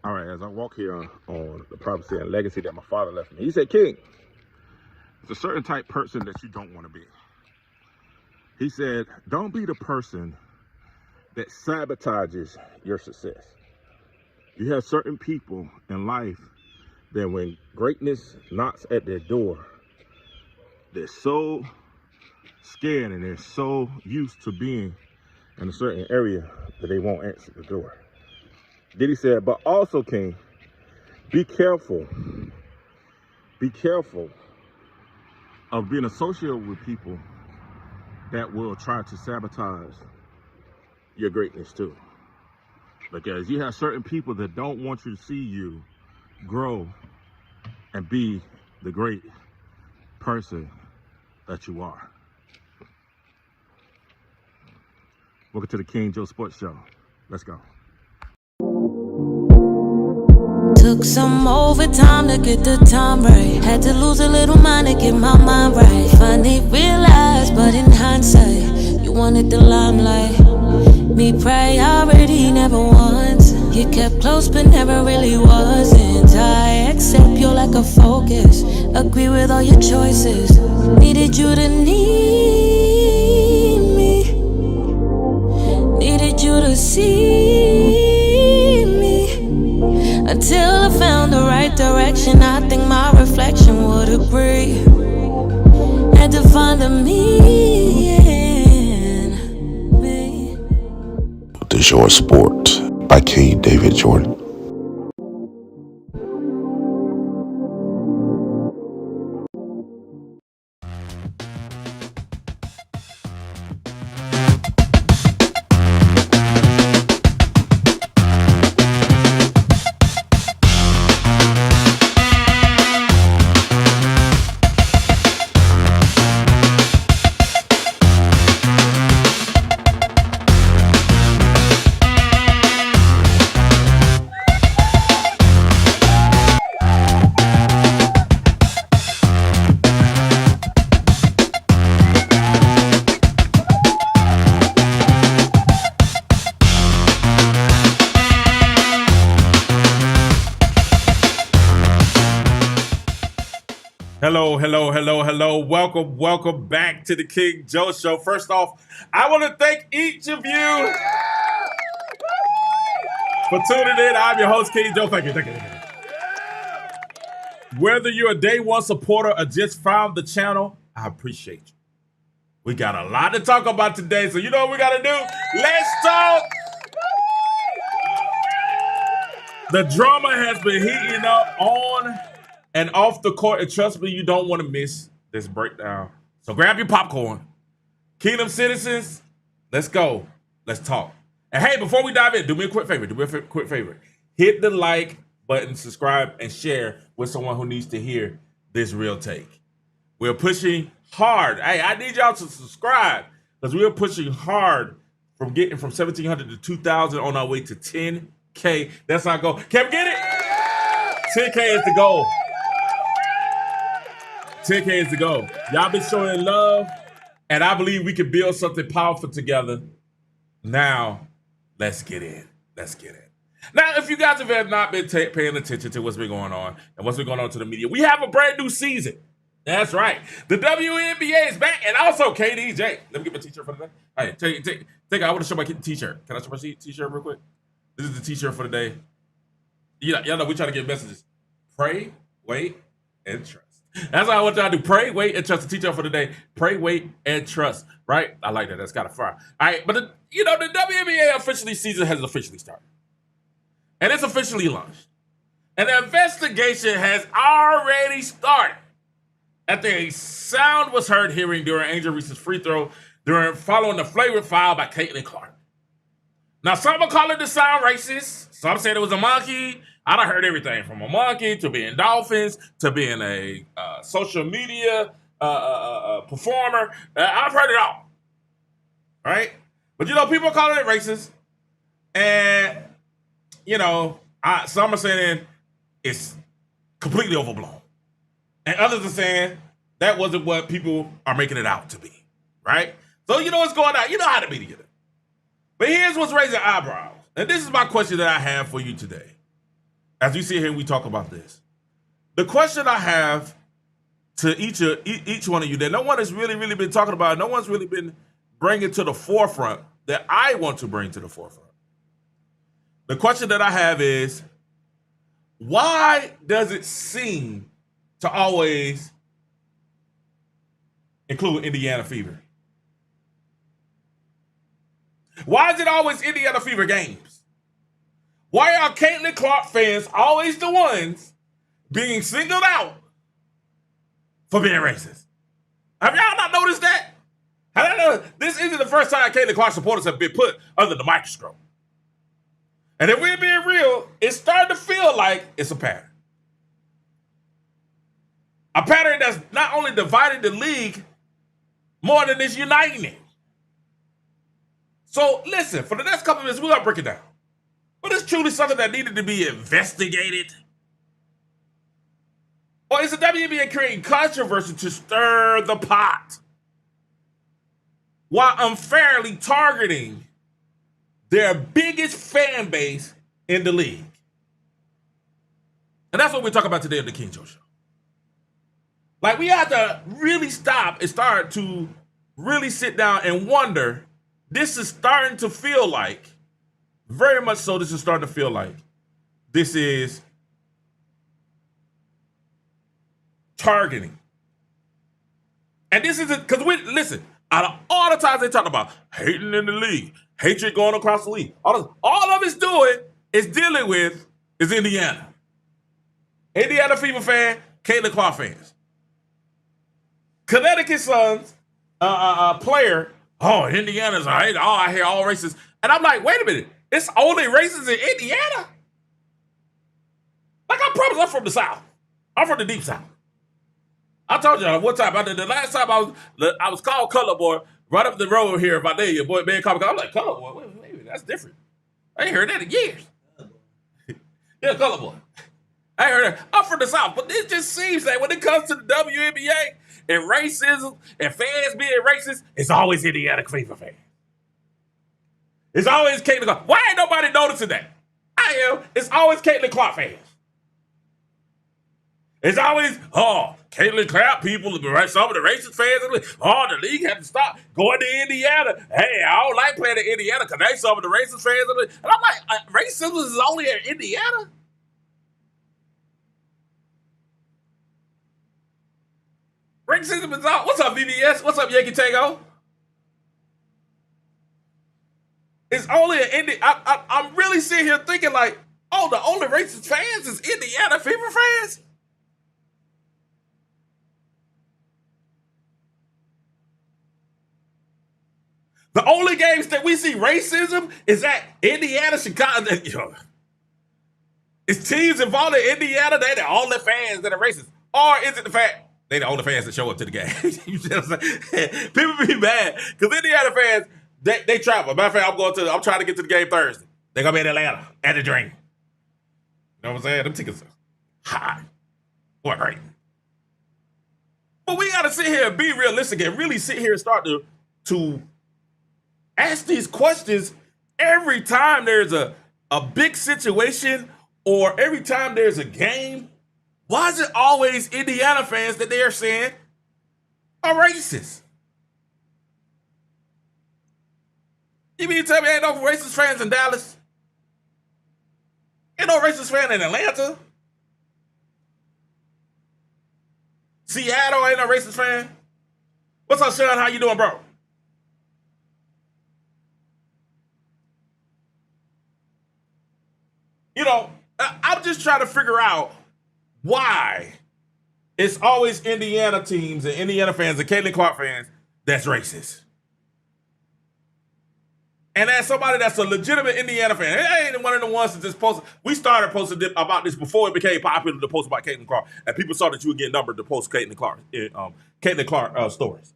All right, as I walk here on the prophecy and legacy that my father left me, he said, King, it's a certain type person that you don't want to be. He said, don't be the person that sabotages your success. You have certain people in life that when greatness knocks at their door, they're so scared and they're so used to being in a certain area that they won't answer the door. Then he said, but also, King, be careful of being associated with people that will try to sabotage your greatness too. Because you have certain people that don't want you to see you grow and be the great person that you are. Welcome to the King Joe Sports Show. Let's go. Took some overtime to get the time right. Had to lose a little mind to get my mind right. Finally realized, but in hindsight, you wanted the limelight. Me priority never once. You kept close but never really wasn't. I accept your lack of focus, agree with all your choices. Needed you to need me, needed you to see. Until I found the right direction, I think my reflection would agree. Had to find a me in me. The Short Sport by King David Jordan. Hello. Welcome back to the King Joe Show. First off, I want to thank each of you for tuning in. I'm your host, King Joe. Thank you. Whether you're a day one supporter or just found the channel, I appreciate you. We got a lot to talk about today, so you know what we got to do? Let's talk. The drama has been heating up on and off the court, and trust me, you don't want to miss this breakdown. So grab your popcorn. Kingdom citizens, let's go. Let's talk. And hey, before we dive in, do me a quick favor. Hit the like button, subscribe, and share with someone who needs to hear this real take. We're pushing hard. Hey, I need y'all to subscribe because we're pushing hard from getting from 1,700 to 2,000 on our way to 10K. That's our goal. Can we get it? 10K is the goal. 10K is the goal. Y'all been showing love, and I believe we can build something powerful together. Now, let's get in. Now, if you guys have not been paying attention to what's been going on and what's been going on to the media, we have a brand new season. That's right. The WNBA is back, and also KDJ. Let me get my t-shirt for the day. Hey, I want to show my t-shirt. Can I show my t-shirt real quick? This is the t-shirt for the day. Y'all know we try to get messages. Pray, wait, and trust. That's what I want y'all to do. Pray, wait, and trust. The teacher for the day. Pray, wait, and trust. Right? I like that. That's kind of fire. All right, but the WNBA season has officially started. And it's officially launched. And the investigation has already started. After a sound was heard hearing during Angel Reese's free throw following the flagrant foul by Caitlin Clark. Now, some are calling the sound racist. Some said it was a monkey. I done heard everything from a monkey to being dolphins to being a social media performer. I've heard it all. Right? But, people are calling it racist. And, some are saying it's completely overblown. And others are saying that wasn't what people are making it out to be. Right? So, what's going on. You know how the media does. But here's what's raising eyebrows. And this is my question that I have for you today. as we sit here and we talk about this, the question I have to each one of you that no one has really been talking about, no one's really been bringing to the forefront that I want to bring to the forefront. The question that I have is, why does it seem to always include Indiana Fever? Why is it always Indiana Fever games? Why are Caitlin Clark fans always the ones being singled out for being racist? Have y'all not noticed that? This isn't the first time Caitlin Clark supporters have been put under the microscope. And if we're being real, it's starting to feel like it's a pattern. A pattern that's not only dividing the league more than it's uniting it. So listen, for the next couple of minutes, we're going to break it down. But it's truly something that needed to be investigated? Or is the WNBA creating controversy to stir the pot while unfairly targeting their biggest fan base in the league? And that's what we're talking about today on the King Joe Show. Like, we have to really stop and start to really sit down and wonder. This is starting to feel like, very much so, this is starting to feel like this is targeting. And this isn't, because listen, out of all the times they talk about hating in the league, hatred going across the league, all of it's doing is dealing with is Indiana. Indiana Fever fan, Caitlin Clark fans. Connecticut Suns player, oh, Indiana's I hear all races. And I'm like, wait a minute, it's only races in Indiana? Like, I promise I'm from the South. I'm from the deep South. I told you one time, the last time I was called Color Boy right up the road here. My day, your boy man called me. I'm like, Color Boy, wait, that's different. I ain't heard that in years. Yeah, Color Boy. I ain't heard that. I'm from the South, but it just seems that when it comes to the WNBA and racism and fans being racist, it's always Indiana Fever fans. It's always Caitlin Clark. Why ain't nobody noticing that? I am. It's always Caitlin Clark fans. It's always, Caitlin Clark people, some of the racist fans, the league had to stop going to Indiana. Hey, I don't like playing in Indiana because they some of the racist fans. And I'm like, racism is only in Indiana? Racism is out. What's up, VBS? What's up, Yankee Tango? It's only in Indiana. I'm really sitting here thinking like, the only racist fans is Indiana Fever fans? The only games that we see racism is at Indiana, Chicago. It's teams involved in Indiana, they're the only fans that are racist. Or is it the fact they the only fans that show up to the game? You know what I'm saying? People be mad because Indiana fans, they travel. Matter of fact, I'm trying to get to the game Thursday. They're gonna be in Atlanta at the Dream. You know what I'm saying? Them tickets are high. Boy, great. But we gotta sit here and be realistic and really sit here and start to ask these questions every time there's a big situation or every time there's a game. Why is it always Indiana fans that they are saying are racist? You mean to tell me ain't no racist fans in Dallas? Ain't no racist fan in Atlanta? Seattle ain't no racist fan? What's up, Sean? How you doing, bro? I'm just trying to figure out why it's always Indiana teams and Indiana fans and Caitlin Clark fans that's racist. And as somebody that's a legitimate Indiana fan, it ain't one of the ones that just posted. We started posting about this before it became popular to post about Caitlin Clark, and people saw that you would get numbered to post Caitlin Clark stories.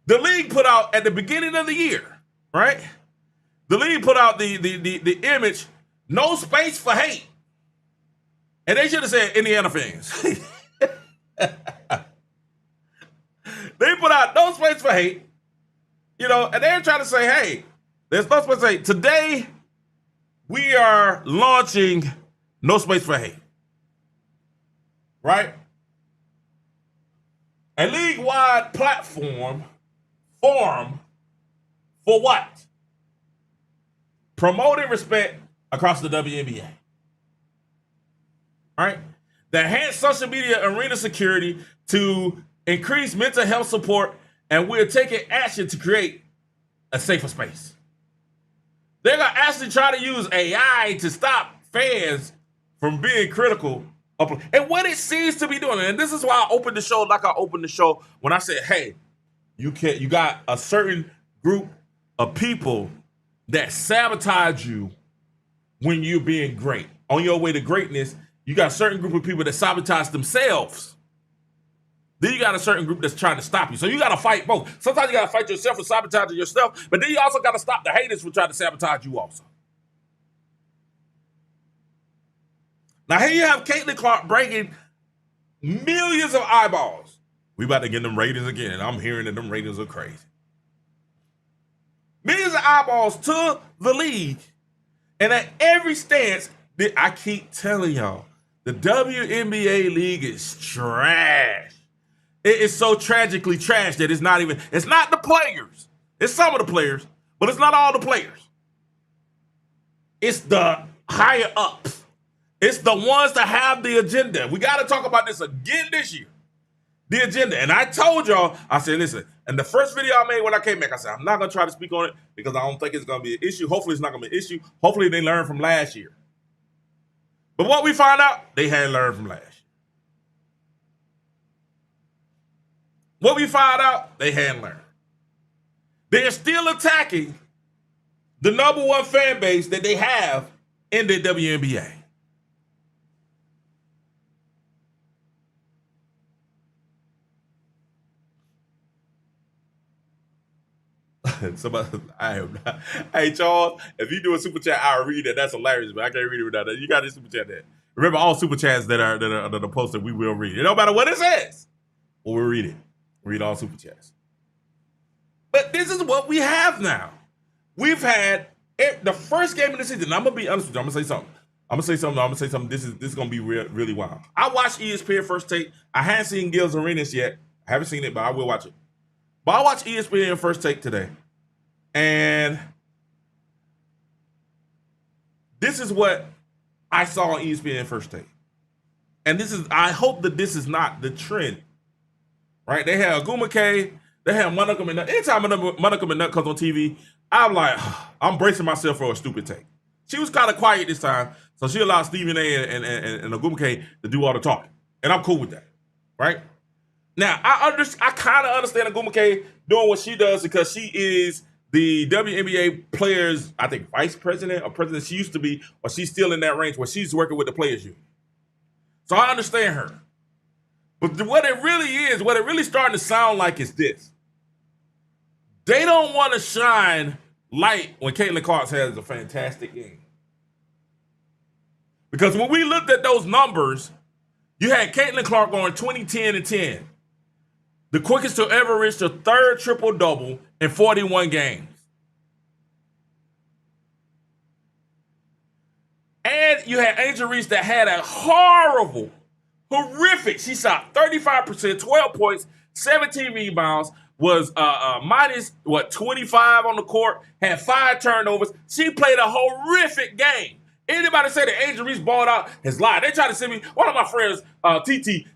The league put out at the beginning of the year, right? The league put out the image, no space for hate. And they should have said Indiana fans. They put out no space for hate, and they're trying to say, hey, there's no space for hate. Today, we are launching No Space for Hate, right? A league-wide platform forum for what? Promoting respect across the WNBA. All right? The enhanced social media arena security to increase mental health support, and we're taking action to create a safer space. They're going to actually try to use AI to stop fans from being critical of, and what it seems to be doing. And this is why I opened the show like I opened the show when I said, hey, you got a certain group of people that sabotage you when you're being great. On your way to greatness, you got a certain group of people that sabotage themselves. Then you got a certain group that's trying to stop you. So you got to fight both. Sometimes you got to fight yourself for sabotaging yourself, but then you also got to stop the haters from trying to sabotage you also. Now here you have Caitlin Clark breaking millions of eyeballs. We about to get them ratings again, and I'm hearing that them ratings are crazy. Millions of eyeballs to the league, and at every stance, I keep telling y'all, the WNBA league is trash. It is so tragically trash that it's not the players. It's some of the players, but it's not all the players. It's the higher ups. It's the ones that have the agenda. We got to talk about this again this year. The agenda. And I told y'all, I said, listen, and the first video I made when I came back, I said, I'm not going to try to speak on it because I don't think it's going to be an issue. Hopefully it's not going to be an issue. Hopefully they learned from last year. But what we found out, they hadn't learned from last year. What we found out, they hadn't learned. They're still attacking the number one fan base that they have in the WNBA. Somebody, I am not. Hey, Charles, if you do a super chat, I'll read it. That's hilarious, but I can't read it without that. You got to super chat that. Remember, all super chats that are posted, we will read. It don't matter what it says. We'll read it. Read all super chats. But this is what we have now. We've had the first game of the season. I'm gonna be honest with you. I'm gonna say something. This is gonna be really wild. I watched ESPN First Take. I haven't seen Gil's Arenas yet. I haven't seen it, but I will watch it. But I watched ESPN First Take today. And this is what I saw on ESPN First Take. And I hope that this is not the trend. Right? They had Aguma K, they had Monica McNutt. Anytime Monica McNutt comes on TV, I'm like, I'm bracing myself for a stupid take. She was kind of quiet this time, so she allowed Stephen A and Aguma K to do all the talking. And I'm cool with that. Right? Now, I kind of understand Aguma K doing what she does because she is the WNBA players, I think, vice president or president she used to be, or she's still in that range where she's working with the players union. So I understand her. But what it really starting to sound like is this. They don't want to shine light when Caitlin Clark has a fantastic game. Because when we looked at those numbers, you had Caitlin Clark going 20-10-10. The quickest to ever reach the third triple-double in 41 games. And you had Angel Reese that had a horrific. She shot 35%, 12 points, 17 rebounds, was minus 25 on the court, had 5 turnovers. She played a horrific game. Anybody say that Angel Reese balled out has lied. They tried to send me, one of my friends, TT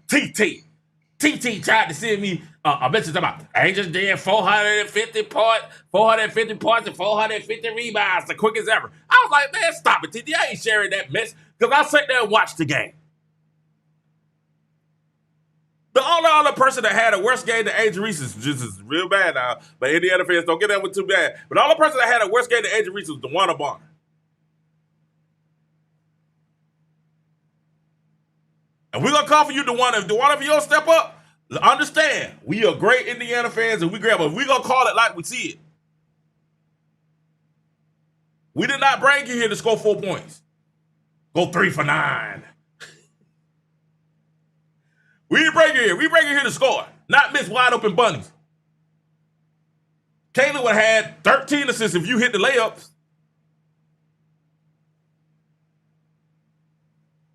tried to send me a message about Angel did 450 points and 450 rebounds, the quickest ever. I was like, man, stop it, TT. I ain't sharing that mess because I sat there and watched the game. The only other person that had a worse game than Angel Reese is real bad now, but Indiana fans don't get that one too bad. But the only person that had a worse game than Angel Reese was DeWanna Bonner. And we're going to call for you, DeWanna. If DeWanna, if you don't step up, understand, we are great Indiana fans and we grab it. We're going to call it like we see it. We did not bring you here to score 4 points. Go 3 for 9. We didn't bring you here. We bring you here to score, not miss wide open bunnies. Caitlin would have had 13 assists if you hit the layups.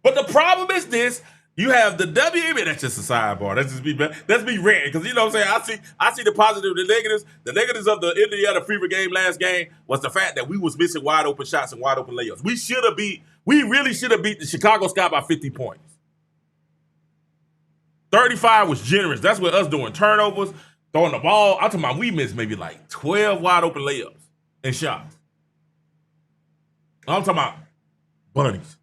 But the problem is this: you have the WNBA. That's just a sidebar. That's me ranting because you know what I'm saying. I see the positive, the negatives. The negatives of the Indiana Fever game last game was the fact that we was missing wide open shots and wide open layups. We really should have beat the Chicago Sky by 50 points. 35 was generous. That's what us doing turnovers, throwing the ball. I'm talking about we missed maybe like 12 wide open layups and shots. I'm talking about bunnies.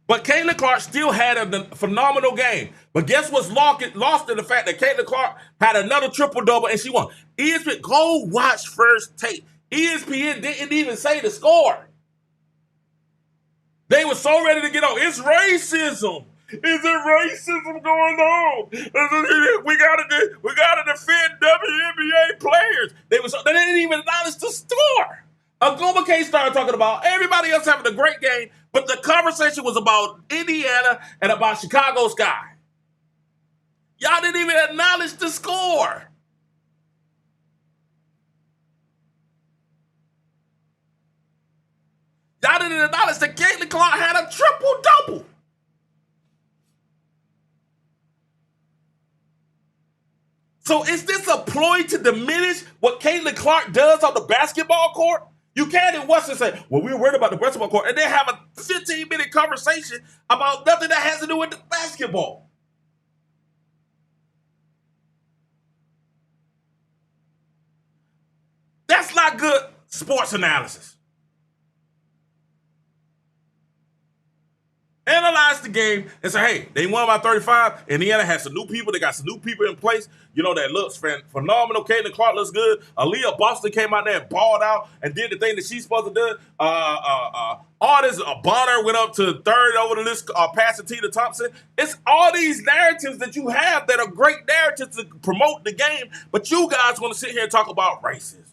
But Caitlin Clark still had a phenomenal game. But guess what's lost in the fact that Caitlin Clark had another triple-double and she won. ESPN, go watch First Take. ESPN didn't even say the score. They were so ready to get on. It's racism. Is it racism going on? We gotta defend WNBA players. They didn't even acknowledge the score. Aguma K started talking about everybody else having a great game, but the conversation was about Indiana and about Chicago Sky. Y'all didn't even acknowledge the score. Y'all didn't acknowledge that Caitlin Clark had a triple-double. So is this a ploy to diminish what Caitlin Clark does on the basketball court? You can't in Western say, well, we're worried about the basketball court, and then have a 15-minute conversation about nothing that has to do with the basketball. That's not good sports analysis. Analyze the game and say, hey, they won by 35. Indiana has some new people. They got some new people in place. You know, that looks phenomenal. Caitlin Clark looks good. Aaliyah Boston came out there and balled out and did the thing that she's supposed to do. Artist Bonner went up to third over the list, passing Tina Thompson. It's all these narratives that you have that are great narratives to promote the game, but you guys want to sit here and talk about racism.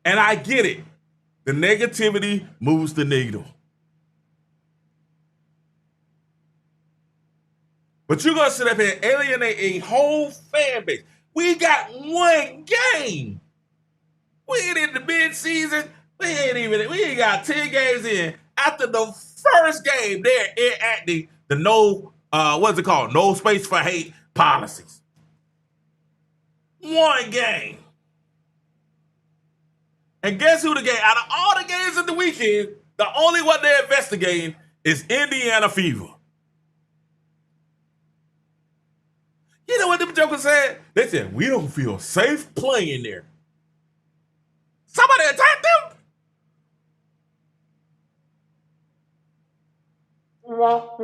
And I get it. The negativity moves the needle. But you're going to sit up here and alienate a whole fan base. We got one game. We ain't in the mid-season. We ain't got 10 games in. After the first game, they're enacting the no space for hate policies. One game. And guess who out of all the games in the weekend, the only one they're investigating is Indiana Fever. You know what them jokers said? They said, we don't feel safe playing there. Somebody attacked them? What?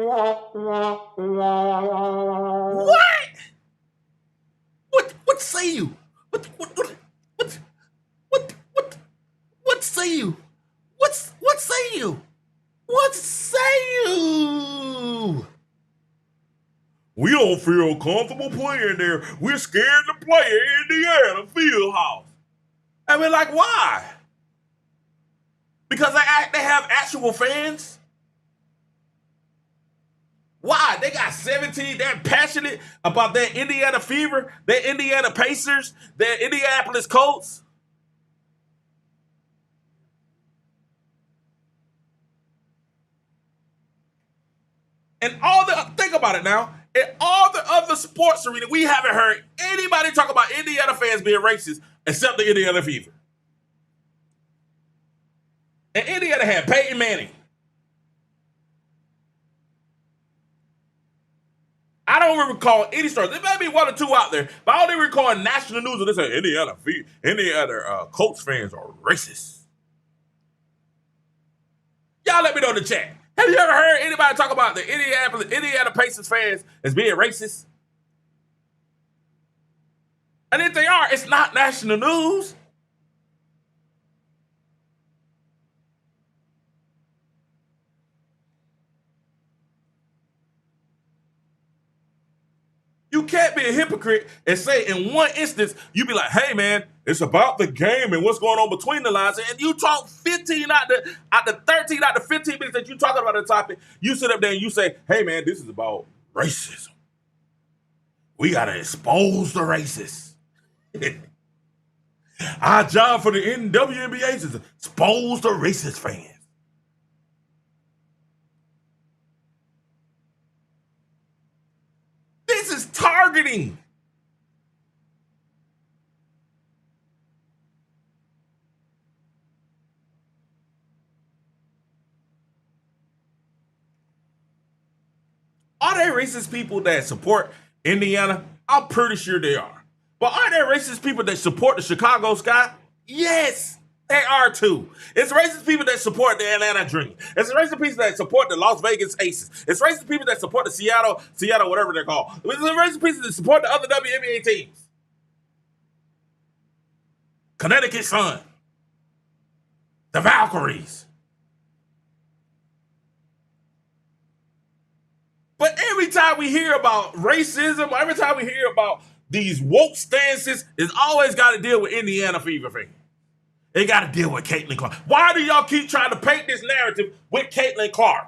What say you? What say you? What say you? What say you? We don't feel comfortable playing there. We're scared to play at Indiana Fieldhouse. I mean, like, why? Because they have actual fans? Why? They got 17. They're passionate about their Indiana Fever, their Indiana Pacers, their Indianapolis Colts. And think about it now. In all the other sports arena, we haven't heard anybody talk about Indiana fans being racist except the Indiana Fever. And Indiana had Peyton Manning. I don't recall any stories. There may be one or two out there, but I don't even recall national news of this. Indiana Colts fans are racist. Y'all let me know in the chat. Have you ever heard anybody talk about the Indiana Pacers fans as being racist? And if they are, it's not national news. You can't be a hypocrite and say in one instance, you be like, hey man, it's about the game and what's going on between the lines. And you talk 15 out the 13 out the 15 minutes that you talking about the topic, you sit up there and you say, hey man, this is about racism. We gotta expose the racists. Our job for the WNBA is to expose the racist fans. This is targeting. Are there racist people that support Indiana? I'm pretty sure they are. But are there racist people that support the Chicago Sky? Yes, they are too. It's racist people that support the Atlanta Dream. It's racist people that support the Las Vegas Aces. It's racist people that support the Seattle, whatever they're called. It's racist people that support the other WNBA teams. Connecticut Sun. The Valkyries. But every time we hear about racism, every time we hear about these woke stances, it's always got to deal with Indiana Fever fans. They got to deal with Caitlin Clark. Why do y'all keep trying to paint this narrative with Caitlin Clark?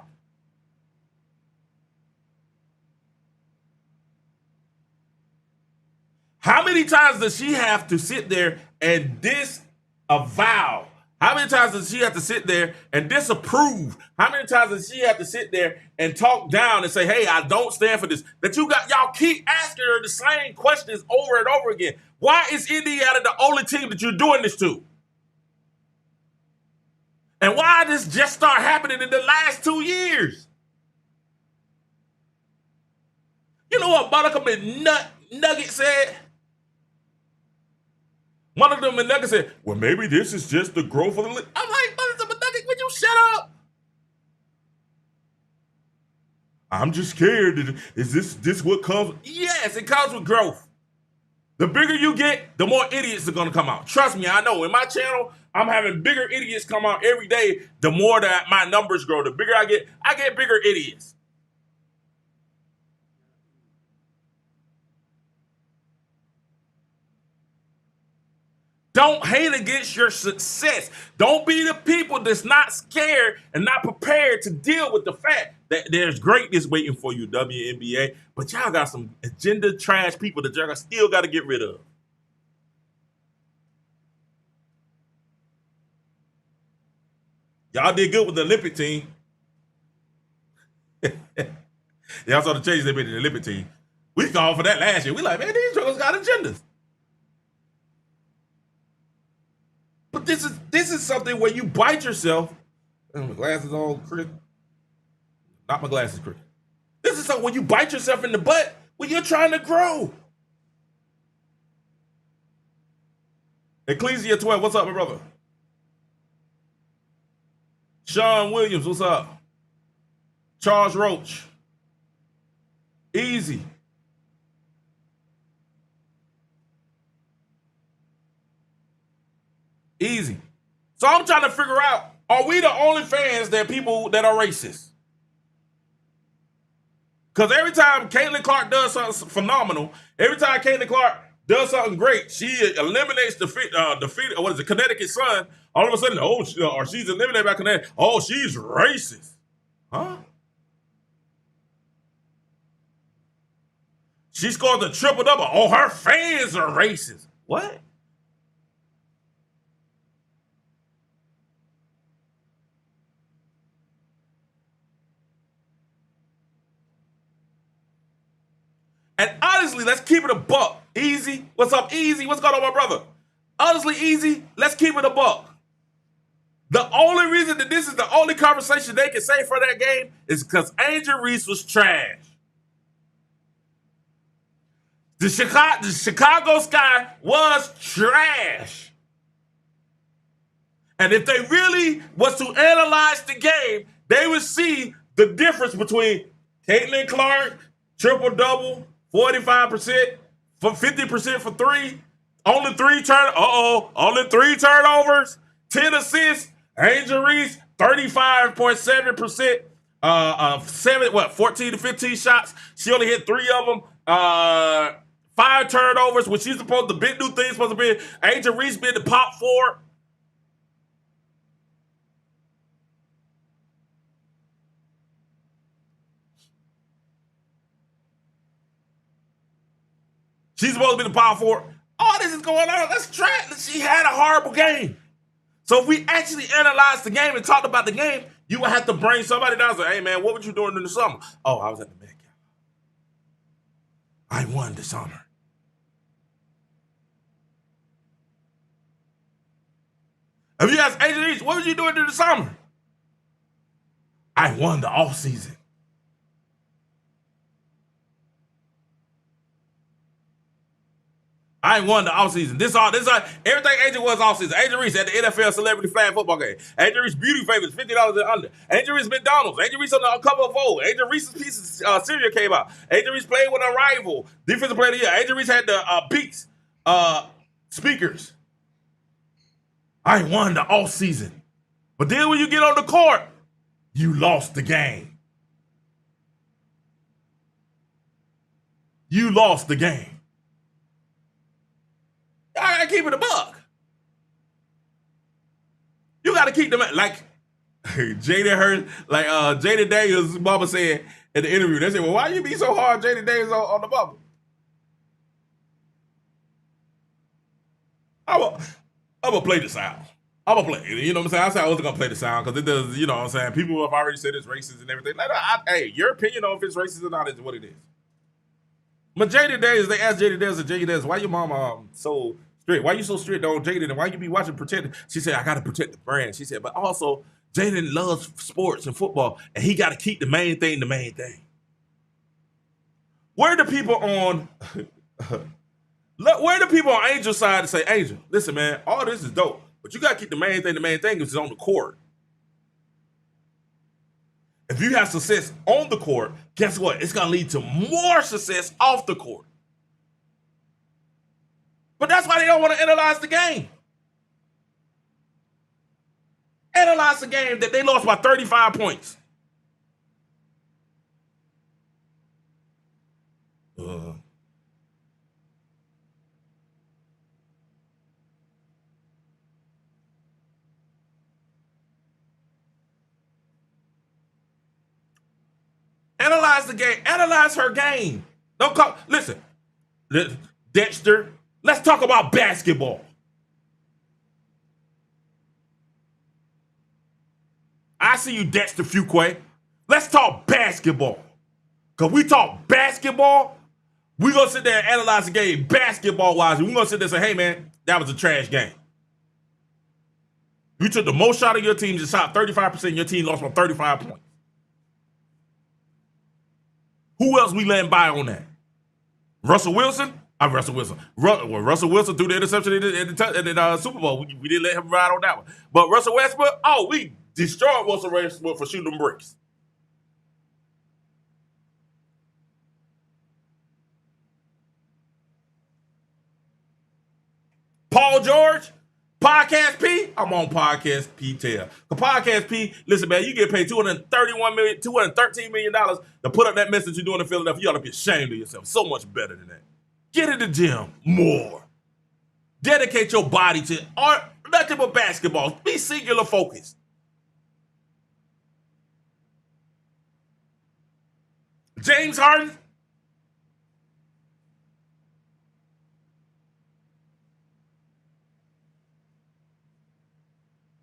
How many times does she have to sit there and disavow? How many times does she have to sit there and disapprove? How many times does she have to sit there and talk down and say, hey, I don't stand for this? That y'all keep asking her the same questions over and over again. Why is Indiana the only team that you're doing this to? And why did this just start happening in the last 2 years? You know what Monica McNugget said? One of them McNugget said, well, maybe this is just the growth of the league. I'm like, Monica McNugget, would you shut up? I'm just scared. Is this what comes? Yes, it comes with growth. The bigger you get, the more idiots are going to come out. Trust me, I know. In my channel, I'm having bigger idiots come out every day. The more that my numbers grow, the bigger I get bigger idiots. Don't hate against your success. Don't be the people that's not scared and not prepared to deal with the fact that there's greatness waiting for you, WNBA. But y'all got some agenda trash people that y'all still got to get rid of. Y'all did good with the Olympic team. Y'all saw the changes they made in the Olympic team. We called for that last year. We like, man, these jokers got agendas. But this is something where you bite yourself. And my glasses all crooked. Not my glasses crooked. This is something when you bite yourself in the butt when you're trying to grow. Ecclesia 12, what's up, my brother? Sean Williams, what's up? Charles Roach. Easy. Easy. So I'm trying to figure out, are we the only fans that people that are racist? Because every time Caitlin Clark does something phenomenal, every time Caitlin Clark does something great, she eliminates the Connecticut Sun. All of a sudden, or she's eliminated by Connecticut. Oh, she's racist. Huh? She scored the triple-double. Oh, her fans are racist. What? And honestly, let's keep it a buck. Easy. What's up, Easy? What's going on, my brother? Honestly, Easy, let's keep it a buck. The only reason that this is the only conversation they can say for that game is because Angel Reese was trash. The Chicago Sky was trash. And if they really was to analyze the game, they would see the difference between Caitlin Clark, triple-double, 45%, for 50% for three, only three turnovers, 10 assists, Angel Reese, 35.7%, 14 to 15 shots. She only hit 3 of them. 5 turnovers, which she's supposed, the big new thing supposed to be Angel Reese being the pop forward. She's supposed to be the power forward. All this is going on. Let's try it. She had a horrible game. So if we actually analyzed the game and talked about the game, you would have to bring somebody down and say, hey, man, what were you doing in the summer? Oh, I was at the Met Gala. I won this summer. If you ask Angel Reese, what were you doing in the summer? I won the offseason. I won the offseason. This all everything Angel was offseason. Angel Reese at the NFL Celebrity Flag Football Game. Angel Reese beauty favors, $50 and under. Angel Reese McDonald's. Angel Reese on the cover of Vogue. Angel Reese's Pieces cereal came out. Angel Reese played with a rival. Defensive player of the year. Angel Reese had the Beats speakers. I won the offseason. But then when you get on the court, you lost the game. You lost the game. I gotta keep it a buck. You gotta keep them like Jada Daniels' mama said in the interview. They said, well, why you be so hard, Jada Daniels, on the bubble? I'm gonna play the sound. I'm gonna play it. You know what I'm saying? I said I wasn't gonna play the sound because it does, you know what I'm saying? People have already said it's racist and everything. Hey, your opinion on if it's racist or not is what it is. But Jada Daniels, they asked Jada Daniels, why your mama so strict? Why you so strict on Jaden? And why you be watching protecting? She said, I got to protect the brand. She said, but also Jaden loves sports and football, and he got to keep the main thing the main thing. Where are the people on Angel's side to say, Angel, listen, man, all this is dope, but you got to keep the main thing which is on the court. If you have success on the court, guess what? It's going to lead to more success off the court. But that's why they don't want to analyze the game. Analyze the game that they lost by 35 points. Analyze the game. Analyze her game. Don't call. Listen, Dexter. Let's talk about basketball. I see you, Dexter Fuquay. Let's talk basketball. Because we talk basketball, we're going to sit there and analyze the game basketball-wise. We're going to sit there and say, hey, man, that was a trash game. You took the most shot of your team, just shot 35%, your team lost by 35 points. Who else we letting by on that? Russell Wilson? Russell Wilson. Russell Wilson threw the interception in the Super Bowl. We didn't let him ride on that one. But Russell Westbrook, we destroyed Russell Westbrook for shooting them bricks. Paul George, Podcast P, I'm on Podcast P tail. Podcast P, listen, man, you get paid $213 million to put up that message you're doing in Philadelphia. You ought to be ashamed of yourself. So much better than that. Get in the gym more. Dedicate your body to art, nothing but basketball. Be singular focused. James Harden.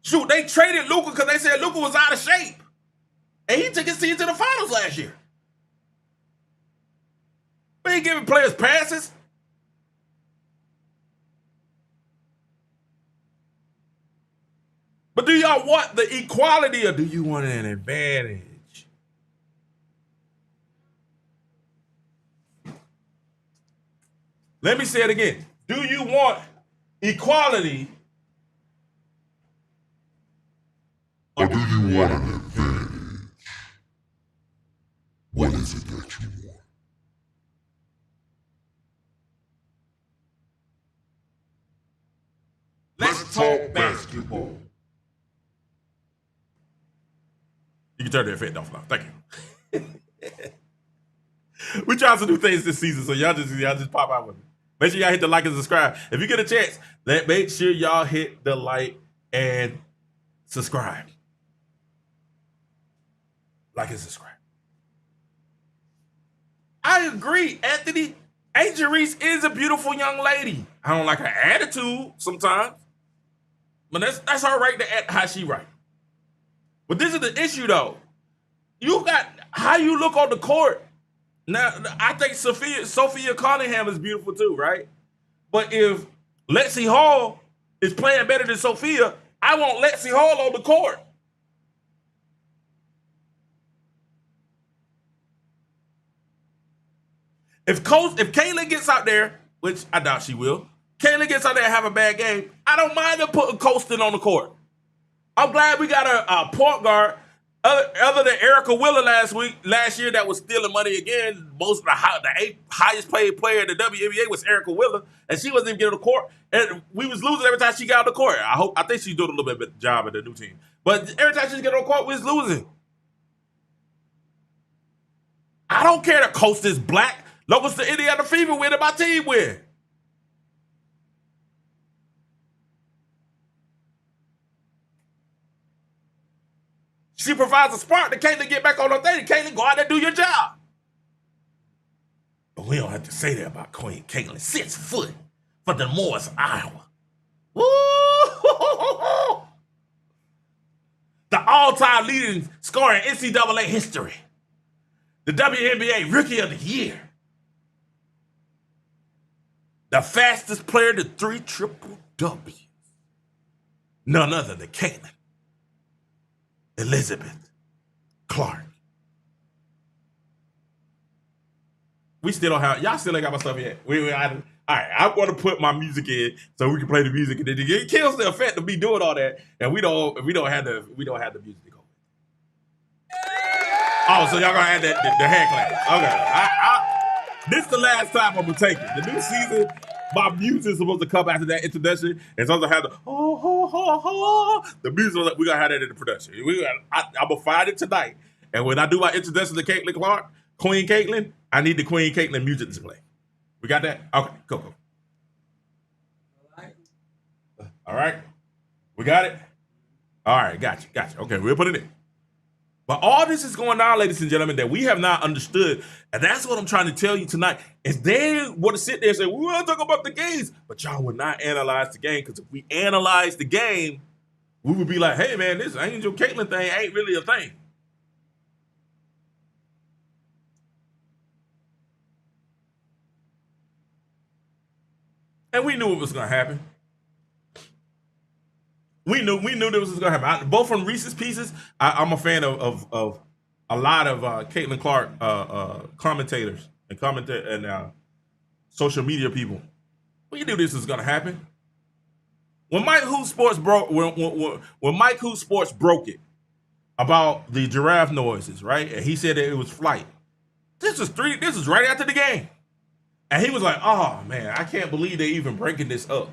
Shoot, they traded Luka because they said Luka was out of shape. And he took his team to the finals last year. We ain't giving players passes. But do y'all want the equality or do you want an advantage? Let me say it again. Do you want equality Or do you want an advantage? What is it that you want? Let's talk basketball. You can turn the effect off now. Thank you. We trying to do things this season, so y'all just pop out with me. Make sure y'all hit the like and subscribe. If you get a chance, make sure y'all hit the like and subscribe. Like and subscribe. I agree, Anthony. Angel Reese is a beautiful young lady. I don't like her attitude sometimes, but that's her right to act how she right. But this is the issue though. You got how you look on the court. Now I think Sophia Cunningham is beautiful too, right? But if Lexi Hall is playing better than Sophia, I want Lexi Hall on the court. If Caitlin gets out there, which I doubt she will, Caitlin gets out there and have a bad game, I don't mind her putting Colston on the court. I'm glad we got a point guard other than Erica Wheeler last year that was stealing money again. Most of the eighth highest paid player in the WNBA was Erica Wheeler, and she wasn't even getting on the court. And we was losing every time she got on the court. I think she's doing a little bit better job at the new team. But every time she's getting on the court, we was losing. I don't care that Coast is black. Look, it's the Indiana Fever win and my team win. She provides a spark to Caitlin get back on her thing. Caitlin, go out there and do your job. But we don't have to say that about Queen Caitlin. 6 foot for the Morris, Iowa. Woo! The all-time leading scorer in NCAA history. The WNBA Rookie of the Year. The fastest player to 3 triple W's. None other than Caitlin Elizabeth Clark. We still don't have, y'all still ain't got my stuff yet. All right, I want to put my music in so we can play the music, and it kills the effect of me doing all that, and we don't have the music to go. Oh, so y'all gonna add the hand clap? Okay, this is the last time I'm gonna take it. The new season, my music is supposed to come after that introduction, and so I'm gonna have the music. We gotta have that in the production. I'm gonna find it tonight, and when I do my introduction to Caitlin Clark, Queen Caitlin, I need the Queen Caitlin music to play. We got that? Okay, cool. All right, we got it. All right, gotcha. Okay, we'll put it in. But all this is going on, ladies and gentlemen, that we have not understood. And that's what I'm trying to tell you tonight. Is they want to sit there and say, we want to talk about the games, but y'all would not analyze the game. Because if we analyze the game, we would be like, hey, man, this Angel Caitlin thing ain't really a thing. And we knew it was going to happen. We knew this was gonna happen. Both from Reese's Pieces, I'm a fan of a lot of Caitlin Clark commentators and social media people. We knew this was gonna happen. When Mike Who Sports broke it about the giraffe noises, right? And he said that it was flight. This was right after the game, and he was like, "Oh man, I can't believe they even breaking this up."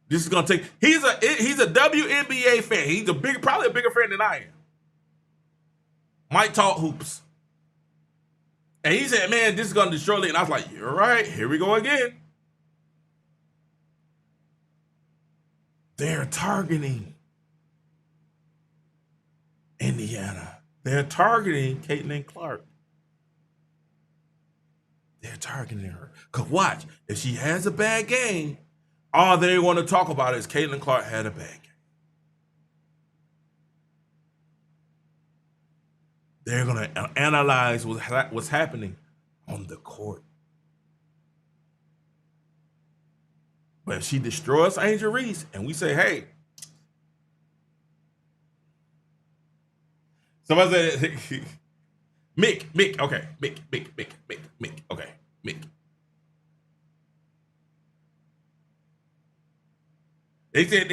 This is gonna take. He's a WNBA fan. He's probably a bigger fan than I am. Mike talk hoops, and he said, "Man, this is gonna destroy it." And I was like, "You're right. Here we go again." They're targeting Indiana. They're targeting Caitlin Clark. They're targeting her. Cause watch, if she has a bad game, all they want to talk about is Caitlin Clark had a bad game. They're going to analyze what's happening on the court. But if she destroys Angel Reese and we say, hey, somebody said, Mick, okay, Mick, okay, Mick. They said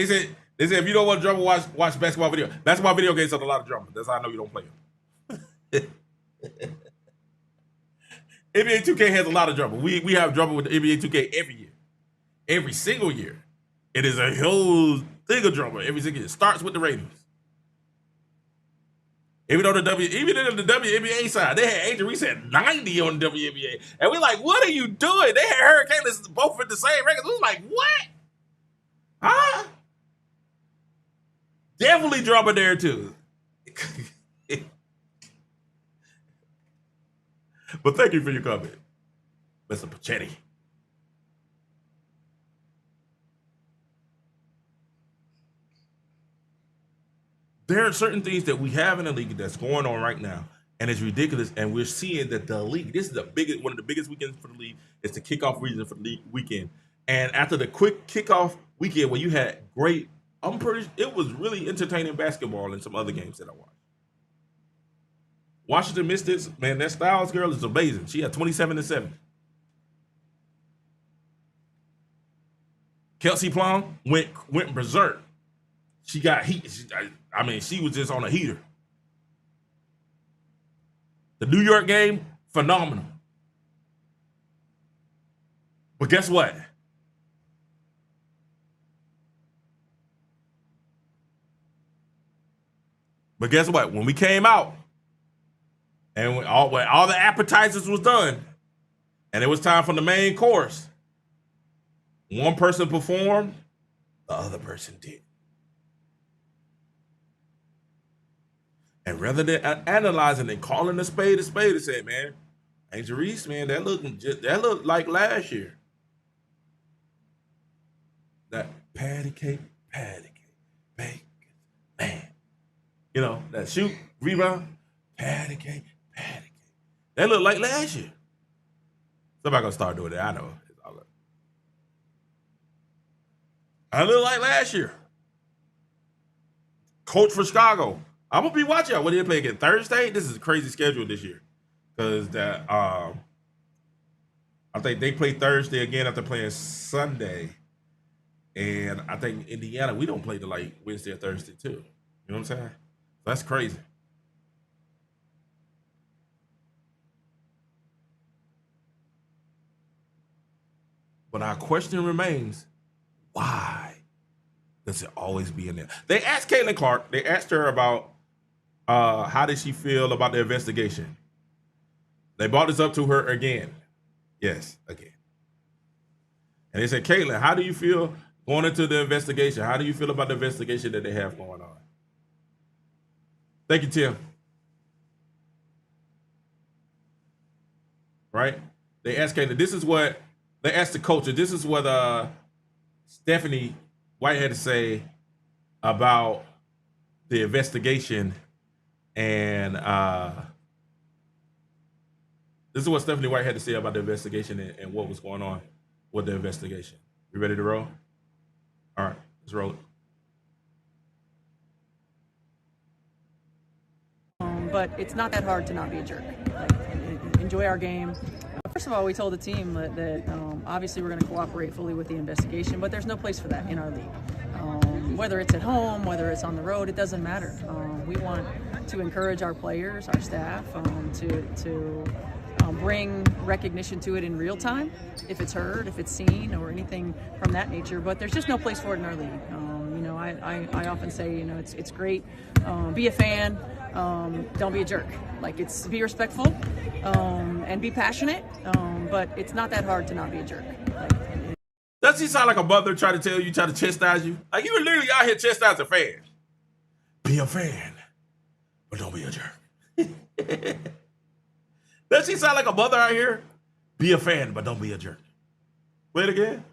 if you don't want drama, watch basketball video. Basketball video games have a lot of drama. That's how I know you don't play them. NBA 2K has a lot of drama. We have drama with the NBA 2K every year. Every single year. It is a whole thing of drama every single year. It starts with the ratings. Even in the WNBA side, they had Angel Reese at 90 on the WNBA. And we're like, what are you doing? They had Hurricanes both with the same records. We was like, what? Huh? Definitely drama there too. But thank you for your comment. Mr. Pachetti. There are certain things that we have in the league that's going on right now, and it's ridiculous. And we're seeing that the league, this is one of the biggest weekends for the league. It's the kickoff region for the league weekend. And after the quick kickoff weekend where you had great, it was really entertaining basketball and some other games that I watched. Washington Mystics, man, that Styles girl is amazing. She had 27-7. Kelsey Plum went berserk. She got heat. She was just on a heater. The New York game, phenomenal. But guess what? When we came out and when all the appetizers was done and it was time for the main course, one person performed, the other person did. And rather than analyzing and calling a spade, they said, man, Angel Reese, man, that looked like last year. That patty cake, bacon, man. You know, that shoot, rebound, patty cake. That looked like last year. Somebody gonna start doing that, I know. I look like last year. Coach for Chicago. I'm gonna be watching y'all. What did they play again? Thursday? This is a crazy schedule this year. Because I think they play Thursday again after playing Sunday. And I think Indiana, we don't play till like Wednesday or Thursday too. You know what I'm saying? That's crazy. But our question remains, why does it always be in there? They asked Caitlin Clark, they asked her about how did she feel about the investigation. They brought this up to her again. Yes, again. And they said, Caitlin, how do you feel going into the investigation? How do you feel about the investigation that they have going on? Thank you, Tim. Right? They asked Caitlin, they asked the coach, this is what Stephanie White had to say about the investigation, and this is what Stephanie White had to say about the investigation and what was going on with the investigation. You ready to roll? All right, let's roll it. But it's not that hard to not be a jerk. Enjoy our game. First of all, we told the team that obviously we're going to cooperate fully with the investigation, but there's no place for that in our league. Whether it's at home, whether it's on the road, it doesn't matter. We want to encourage our players, our staff, to bring recognition to it in real time, if it's heard, if it's seen, or anything from that nature. But there's just no place for it in our league. I often say, it's great. Be a fan. Don't be a jerk. It's be respectful and be passionate, but it's not that hard to not be a jerk. Does he sound like a mother trying to chastise you? Like you were literally out here chastising fans. Be a fan, but don't be a jerk. Does he sound like a mother out here? Be a fan, but don't be a jerk. Play it again.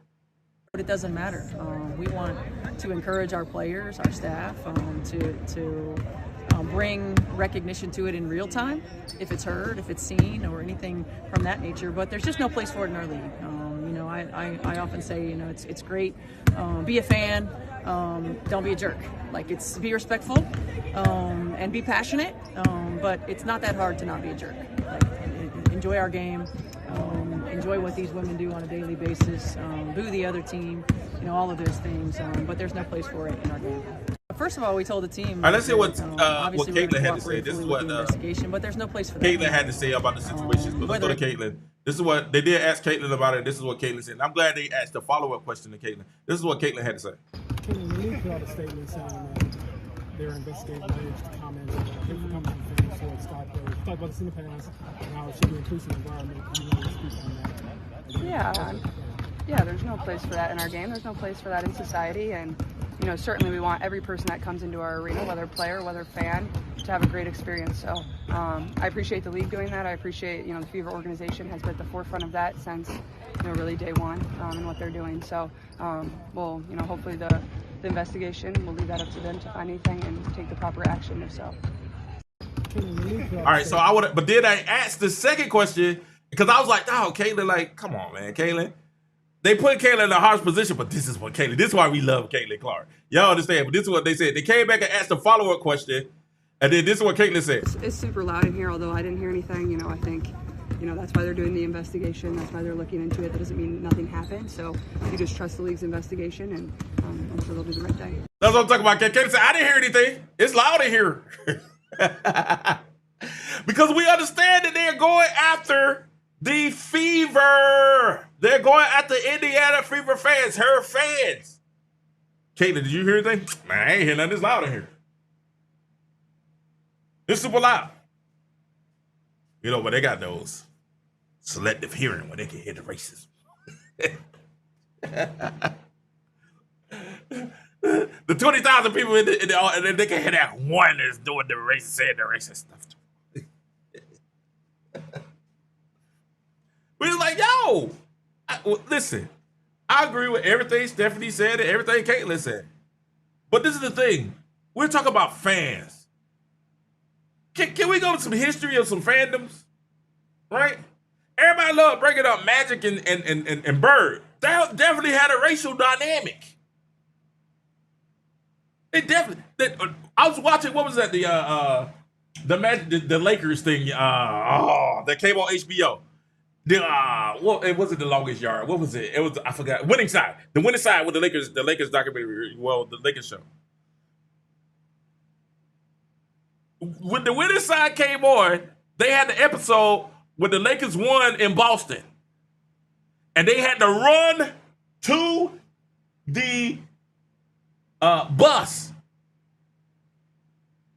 But it doesn't matter. We want to encourage our players, our staff, to bring recognition to it in real time, if it's heard, if it's seen, or anything from that nature. But there's just no place for it in our league. I often say, it's great. Be a fan. Don't be a jerk. It's be respectful and be passionate. But it's not that hard to not be a jerk. Enjoy our game. Enjoy what these women do on a daily basis. Boo the other team. All of those things. But there's no place for it in our game. First of all, we told the team. Let's hear what Caitlin had to say. This is what investigation, but there's no place for that. Caitlin had to say about the situation. But let's go to Caitlin. This is what they did ask Caitlin about it. This is what Caitlin said. And I'm glad they asked a follow-up question to Caitlin. This is what Caitlin had to say. Caitlin, when you put out a statement saying that they're investigating alleged comments from company fans towards star players, talk about this in the past and how it should be an inclusive environment. You want to speak on that? Yeah, there's no place for that in our game. There's no place for that in society, and certainly we want every person that comes into our arena, whether player, whether fan, to have a great experience. So I appreciate the league doing that. I appreciate, the Fever organization has been at the forefront of that since, really day one and what they're doing. So we'll, hopefully the investigation, we'll leave that up to them to find anything and take the proper action if so. All right, so but then I asked the second question because I was like, oh, Caitlin, like, come on, man, Caitlin. They put Caitlin in a harsh position, but this is why we love Caitlin Clark. Y'all understand, but this is what they said. They came back and asked a follow-up question, and then this is what Caitlin said. It's super loud in here, although I didn't hear anything. I think, that's why they're doing the investigation. That's why they're looking into it. That doesn't mean nothing happened. So you just trust the league's investigation, and I'm sure they'll do the right thing. That's what I'm talking about. Caitlin said, I didn't hear anything. It's loud in here. Because we understand that they're going after the Fever. They're going after Indiana Fever fans, her fans. Caitlin, did you hear anything? Man, I ain't hear nothing. It's loud in here. It's super loud. But they got those selective hearing where they can hear the racism. The 20,000 people in the they can hear that one is doing the racist, saying the racist stuff. We was like, yo, listen, I agree with everything Stephanie said and everything Caitlin said. But this is the thing. We're talking about fans. Can we go to some history of some fandoms? Right? Everybody loved bringing up Magic and Bird. That definitely had a racial dynamic. It definitely. I was watching. What was that? The Lakers thing. That came on HBO. It wasn't The Longest Yard. What was it? It was, I forgot. Winning Side. The Winning Side with the Lakers documentary. Well, the Lakers show. When the Winning Side came on, they had the episode when the Lakers won in Boston, and they had to run to the bus.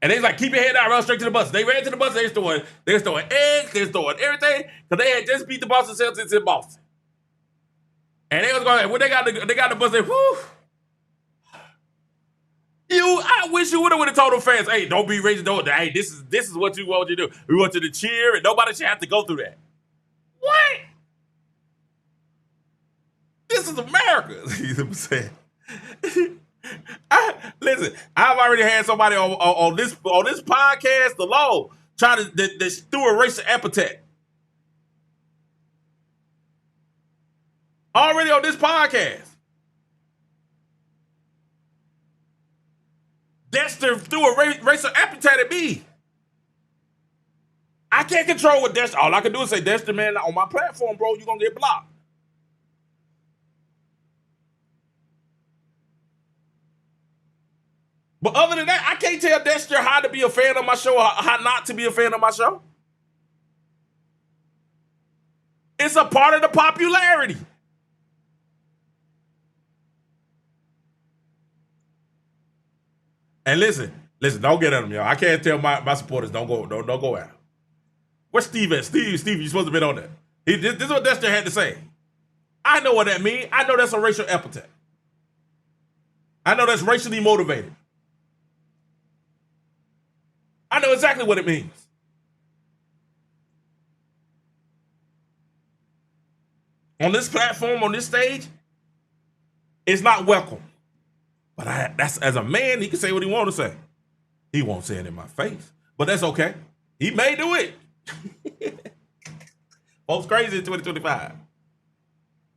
And they was like, keep your head down, run straight to the bus. They ran to the bus, they was throwing eggs, they was throwing everything, because they had just beat the Boston Celtics in Boston. And they was going, when they got the bus, they, whew. I wish you would have told them fans, hey, don't be racist, hey, this is what you want you to do. We want you to cheer, and nobody should have to go through that. What? This is America. You know what I'm saying? Listen, I've already had somebody on this podcast alone try to do a racial epithet. Already on this podcast. Dexter threw a racial epithet at me. I can't control what Dexter. All I can do is say, Dexter, man, on my platform, bro, you're going to get blocked. But other than that, I can't tell Dexter how to be a fan of my show or how not to be a fan of my show. It's a part of the popularity. And listen, don't get at him, y'all. I can't tell my supporters don't go out. Where's Steve at? Steve, you're supposed to be on that. This is what Dexter had to say. I know what that means. I know that's a racial epithet. I know that's racially motivated. I know exactly what it means. On this platform, on this stage, it's not welcome. But that's as a man, he can say what he want to say. He won't say it in my face, but that's okay. He may do it. Folks crazy in 2025.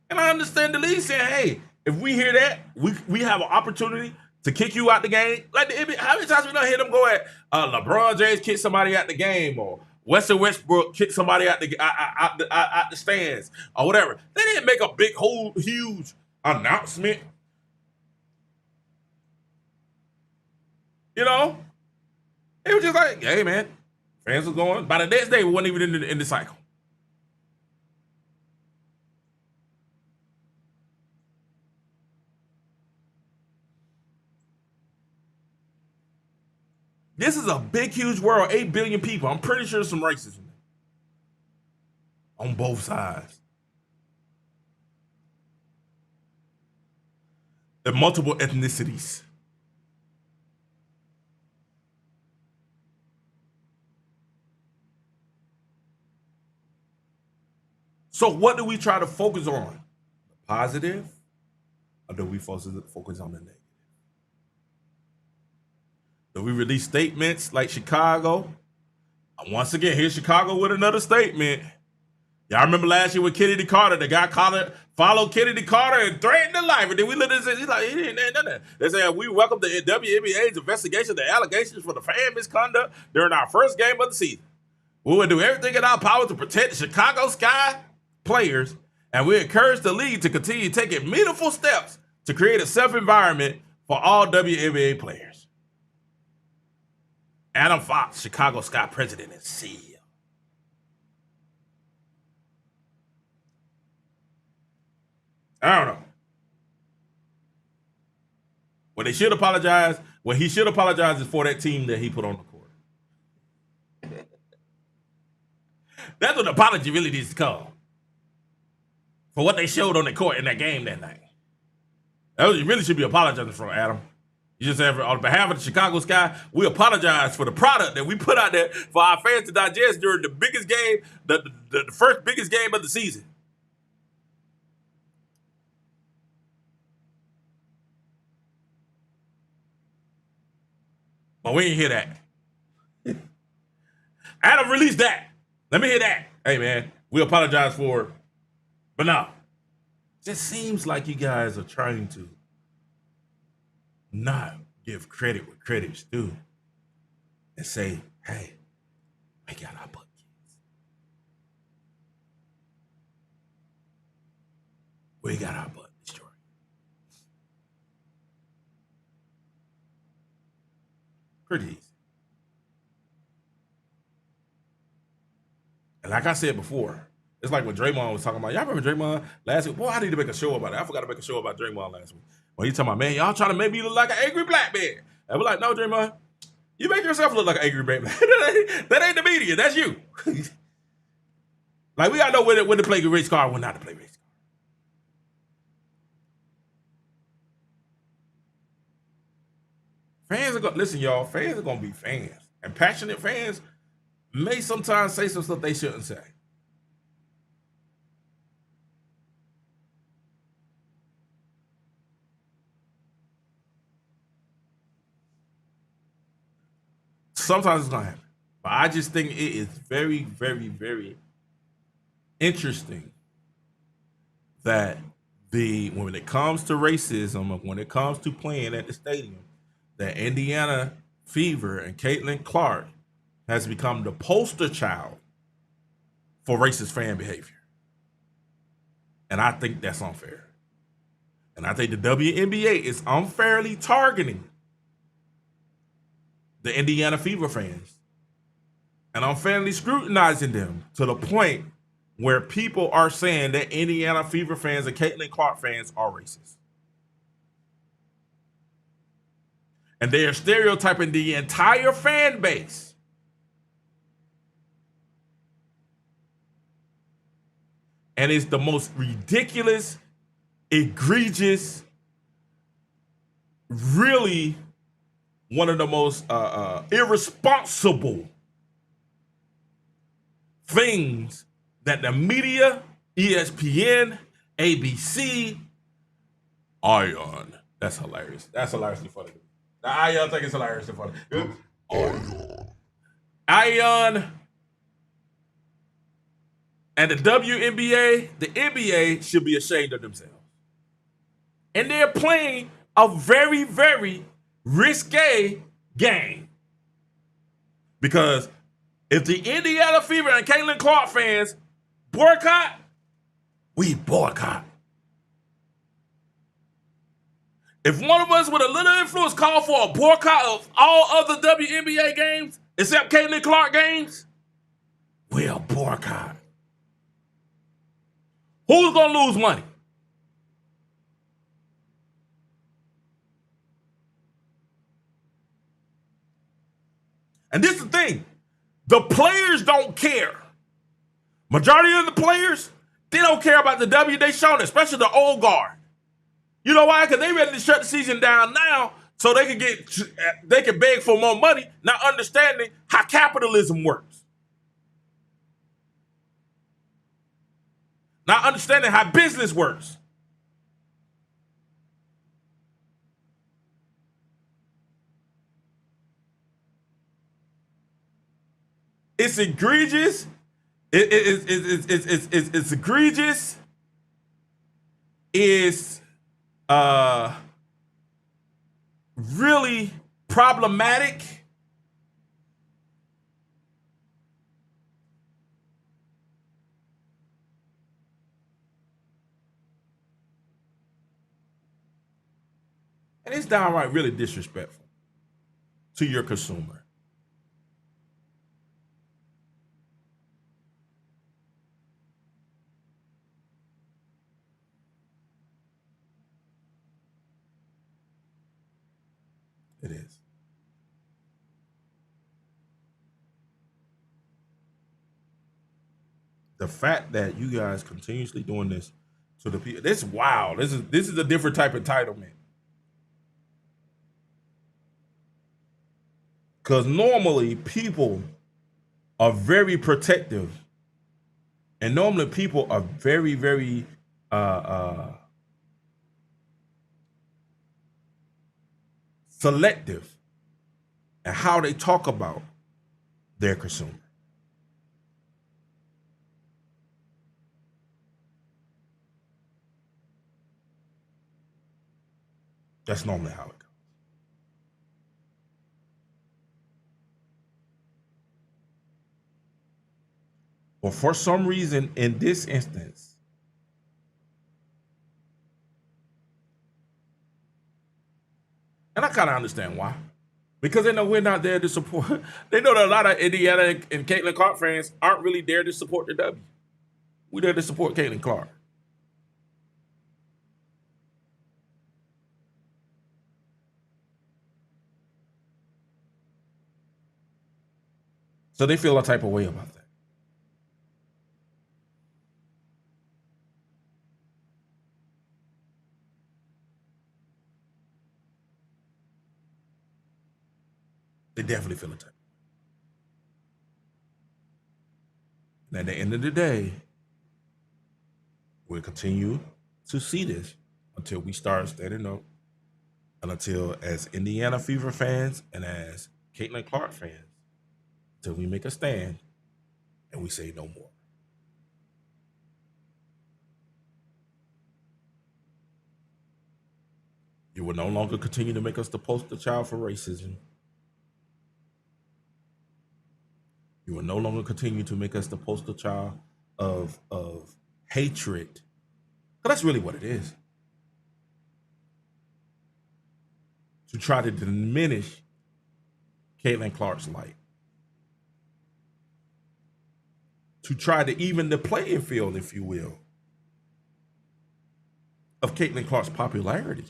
And I understand the league saying, hey, if we hear that, we have an opportunity to kick you out the game. Like how many times we don't hear them go at LeBron James kick somebody out the game, or Wesley Westbrook kick somebody out the stands, or whatever. They didn't make a big, whole, huge announcement. It was just like, hey, man, fans was going. By the next day, we weren't even in the cycle. This is a big, huge world, 8 billion people. I'm pretty sure there's some racism on both sides. And multiple ethnicities. So what do we try to focus on? The positive, or do we focus on the negative? Do we release statements like Chicago? Once again, here's Chicago with another statement. Y'all remember last year with Kennedy Carter, the guy followed Kennedy Carter and threatened his life. And then we looked at it, he's like, he didn't nothing. They said, we welcome the WNBA's investigation of the allegations for the fan misconduct during our first game of the season. We will do everything in our power to protect the Chicago Sky players, and we encourage the league to continue taking meaningful steps to create a safe environment for all WNBA players. Adam Fox, Chicago Sky president and CEO. I don't know. What he should apologize is for that team that he put on the court. That's what the apology really needs to come. For what they showed on the court in that game that night. That was, you really should be apologizing for, Adam. You just have, on behalf of the Chicago Sky, we apologize for the product that we put out there for our fans to digest during the biggest game, the first biggest game of the season. But we ain't hear that. Adam, release that. Let me hear that. Hey, man, we apologize for it. But no, it just seems like you guys are trying to not give credit where credit's due and say, hey, we got our butt kids. We got our butt destroyed. Pretty easy. And like I said before, it's like when Draymond was talking about, y'all remember Draymond last week? Boy, I need to make a show about it. I forgot to make a show about Draymond last week. When he talking about, man, y'all trying to make me look like an angry black man. And we're like, no, Draymond, you make yourself look like an angry black man. That ain't the media. That's you. Like, we got to know when to play race car and when not to play race car. Fans are going to, listen, y'all, fans are going to be fans. And passionate fans may sometimes say some stuff they shouldn't say. Sometimes it's gonna happen. But I just think it is very, very, very interesting that when it comes to racism, or when it comes to playing at the stadium, that Indiana Fever and Caitlin Clark has become the poster child for racist fan behavior. And I think that's unfair. And I think the WNBA is unfairly targeting the Indiana Fever fans and unfairly scrutinizing them to the point where people are saying that Indiana Fever fans and Caitlin Clark fans are racist. And they are stereotyping the entire fan base. And it's the most ridiculous, egregious, really one of the most irresponsible things that the media, ESPN, ABC, Ion, that's hilarious. That's hilariously funny. The Ion think it's hilariously funny. Ion and the WNBA, the NBA should be ashamed of themselves. And they're playing a very, very risque game. Because if the Indiana Fever and Caitlin Clark fans boycott, we boycott. If one of us with a little influence call for a boycott of all other WNBA games except Caitlin Clark games, we'll boycott. Who's going to lose money? And this is the thing. The players don't care. Majority of the players, they don't care about the W they shown, especially the old guard. You know why? Because they ready to shut the season down now so they can beg for more money, not understanding how capitalism works. not understanding how business works. It's egregious. It's egregious. It's really problematic. And it's downright really disrespectful to your consumer. It is. The fact that you guys continuously doing this to the people, this is wild. This is a different type of entitlement. Because normally people are very protective, and normally people are very, very selective in how they talk about their consumer. That's normally how it goes. But for some reason, in this instance, and I kind of understand why, because they know we're not there to support. They know that a lot of Indiana and Caitlin Clark fans aren't really there to support the W. We're there to support Caitlin Clark. So they feel a type of way about that. They definitely feel a type. And at the end of the day, we'll continue to see this until we start standing up, and until, as Indiana Fever fans and as Caitlin Clark fans, until we make a stand and we say no more. You will no longer continue to make us the poster child for racism. You will no longer continue to make us the poster child of hatred. But that's really what it is. To try to diminish Caitlin Clark's light. To try to even the playing field, if you will, of Caitlin Clark's popularity.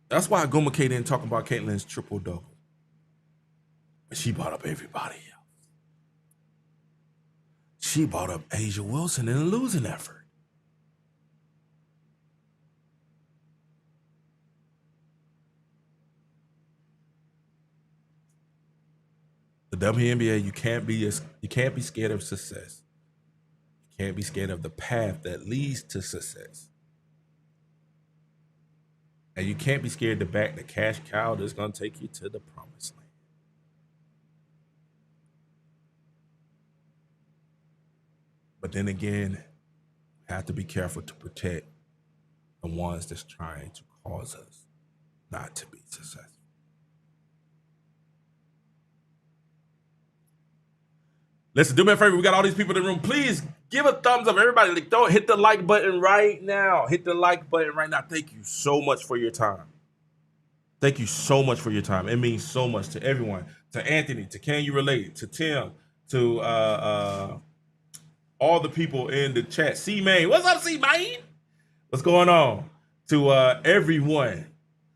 That's why Goma K didn't talk about Caitlin's triple-double. But she brought up everybody else. She brought up Asia Wilson in a losing effort. The WNBA, you can't be scared of success. You can't be scared of the path that leads to success. And you can't be scared to back the cash cow that's going to take you to the promised land. But then again, you have to be careful to protect the ones that's trying to cause us not to be successful. Listen, do me a favor. We got all these people in the room. Please give a thumbs up. Everybody, don't hit the like button right now. Hit the like button right now. Thank you so much for your time. Thank you so much for your time. It means so much to everyone. To Anthony, to Can You Relate, to Tim, to all the people in the chat. C-Main. What's up, C-Main? What's going on? To everyone.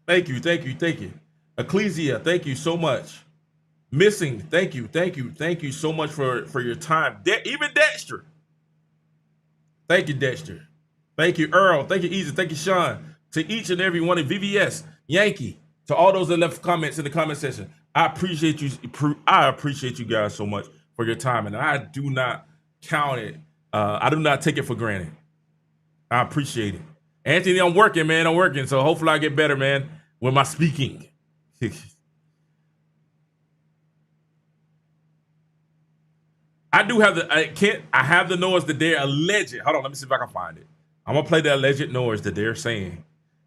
Thank you, thank you, thank you. Ecclesia, thank you so much. Missing, thank you so much for your time. Even Dexter. Thank you, Dexter. Thank you, Earl. Thank you, Easy. Thank you, Sean. To each and every one of VVS, Yankee, To all those that left comments in the comment section, I appreciate you. I appreciate you guys so much for your time, and I do not count it. I do not take it for granted. I appreciate it. Anthony, I'm working, man. I'm working, so hopefully I get better, man, with my speaking. I do have I have the noise that they're alleged. Hold on, let me see if I can find it. I'm gonna play the alleged noise that they're saying.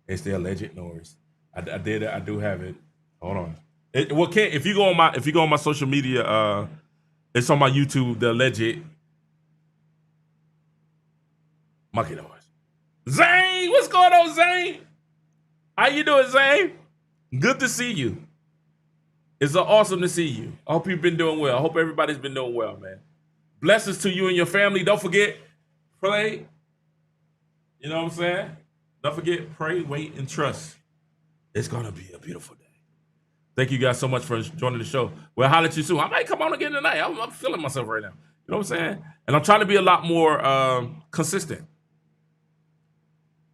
It's the alleged noise. I do have it. Hold on. Kent, if you go on my social media, it's on my YouTube. The alleged monkey noise. Zane, what's going on, Zane? How you doing, Zane? Good to see you. It's awesome to see you. I hope you've been doing well. I hope everybody's been doing well, man. Blessings to you and your family. Don't forget, pray. You know what I'm saying? Don't forget, pray, wait, and trust. It's going to be a beautiful day. Thank you guys so much for joining the show. We'll holler at you soon. I might come on again tonight. I'm feeling myself right now. You know what I'm saying? And I'm trying to be a lot more consistent.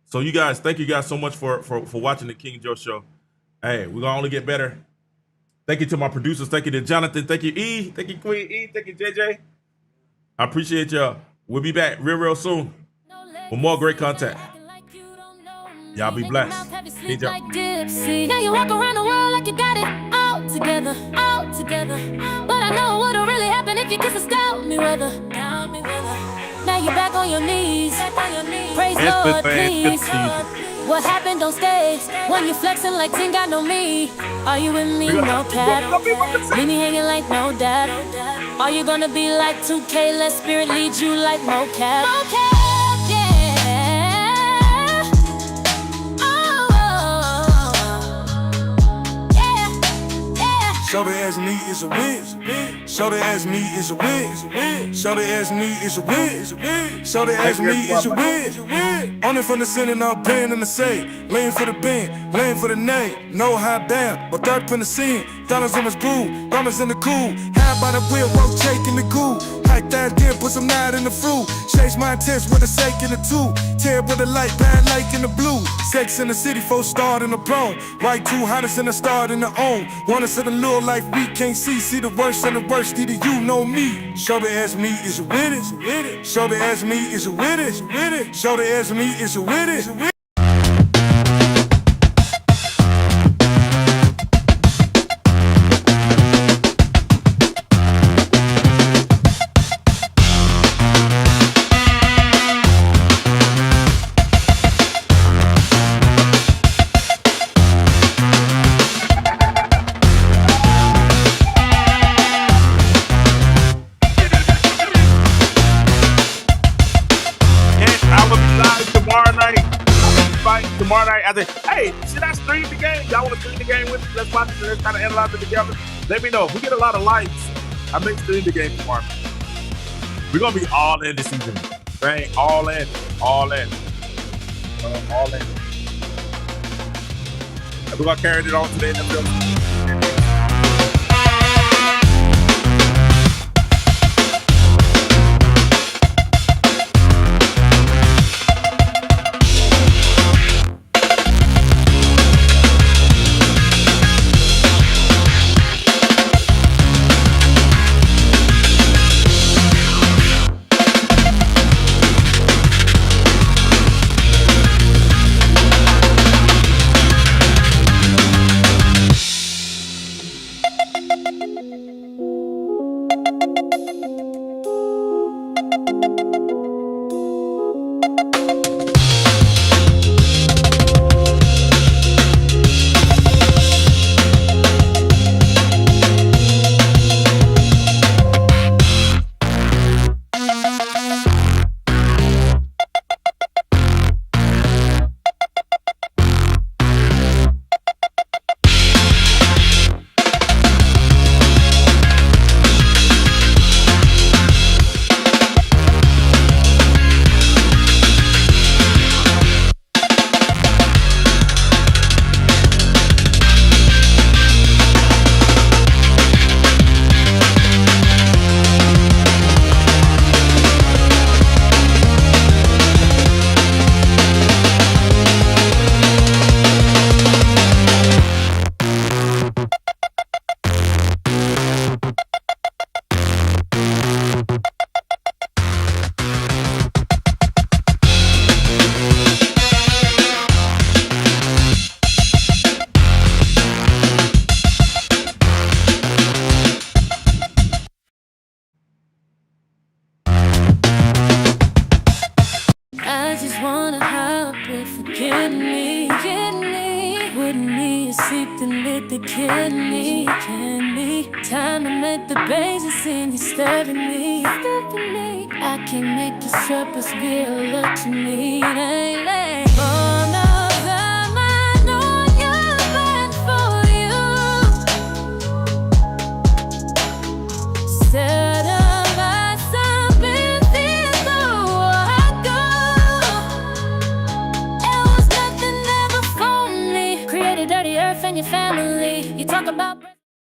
So you guys, thank you guys so much for watching the King Joe Show. Hey, we're going to only get better. Thank you to my producers. Thank you to Jonathan. Thank you, E. Thank you, Queen E. Thank you, JJ. I appreciate y'all. We'll be back real soon with more great content. Y'all be blessed. King Joe. Now you walk around the world like you got it all together. But I know what would really happen if you kiss us down me weather. Now you're back on your knees. Praise Lord, please. What happened don't stay. When you flexing like Ting got no me. Are you with me? No cap. Leave me hanging like no dad. Are you gonna be like 2K? Let spirit lead you like mocap. Mocap, yeah. Oh, yeah. Shorty ass me is a win. Shorty ass me is a win. Shorty ass me is a win. Shorty ass me is a win. On it from the center, now paying in the same. Laying for the band, laying for the name. No high down, but third in the scene. Dollars on his groove, diamonds in the cool. High by the wheel, rotating the cool. Hike that dip, put some night in the fruit. Chase my intents with a sake in the two. Tear with a light, bad like in the blue. Sex in the city, 4-star in the prom. White two, hottest in the star in the own. Want us in the little life we can't see the worst and the worst, either you know me. Shorty ass me is a with it. Shorty ass me is a with it. Shorty ass me is a with it. Tomorrow night, I say, hey, should I stream the game? Y'all want to stream the game with me? Let's watch it. Let's kind of analyze it together. Let me know. If we get a lot of likes, I may stream the game tomorrow. We're going to be all in this season. Right? All in. All in. All in. And we're going to carry it on today in the building. Stephanie. Time to make the basis sing you Stephanie. I can make the strippers feel up to me. All night.